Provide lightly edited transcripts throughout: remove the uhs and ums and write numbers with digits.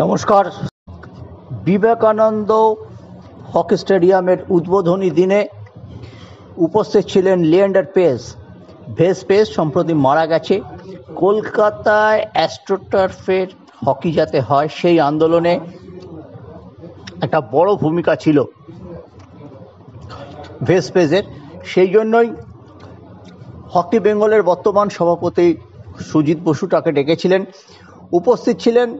নমস্কার। বিবেকানন্দ হকি স্টেডিয়ামের উদ্বোধনী দিনে উপস্থিত ছিলেন লিয়েন্ডার পেজ। পেজ সম্প্রতি মারা গেছে। কলকাতায় অ্যাস্ট্রোটার্ফের হকি যাতে হয় সেই আন্দোলনে একটা বড় ভূমিকা ছিল পেজের। সেই জন্যই হকি বেঙ্গলের বর্তমান সভাপতি সুজিত বসু তাকে ডেকেছিলেন। উপস্থিত ছিলেন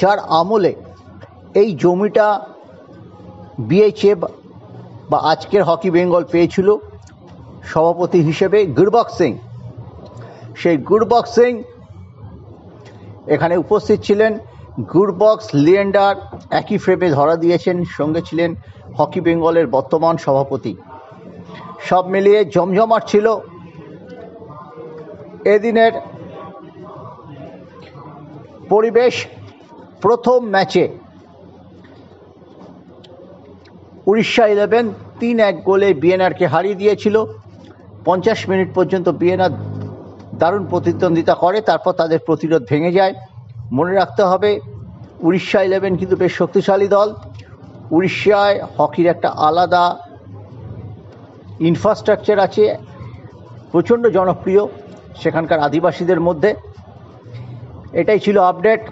যার আমলে এই জমিটা বিএইচএ বা আজকের হকি বেঙ্গল পেয়েছিল সভাপতি হিসেবে গুরবক্স সিং। সেই গুরবক্স সিং এখানে উপস্থিত ছিলেন। গুরবক্স লিয়েন্ডার একই ফ্রেমে ধরা দিয়েছেন, সঙ্গে ছিলেন হকি বেঙ্গলের বর্তমান সভাপতি। সব মিলিয়ে জমজমাট ছিল এদিনের পরিবেশ। প্রথম ম্যাচে উড়িষ্যা 11 3-1 গোলে বিএনআরকে হারিয়ে দিয়েছিল। 50 মিনিট পর্যন্ত বিএনআর দারুণ প্রতিদ্বন্দ্বিতা করে, তারপর তাদের প্রতিরোধ ভেঙে যায়। মনে রাখতে হবে উড়িষ্যা 11 কিন্তু বেশ শক্তিশালী দল। উড়িষ্যায় হকির একটা আলাদা ইনফ্রাস্ট্রাকচার আছে, প্রচণ্ড জনপ্রিয় সেখানকার আদিবাসীদের মধ্যে। এটাই ছিল আপডেট।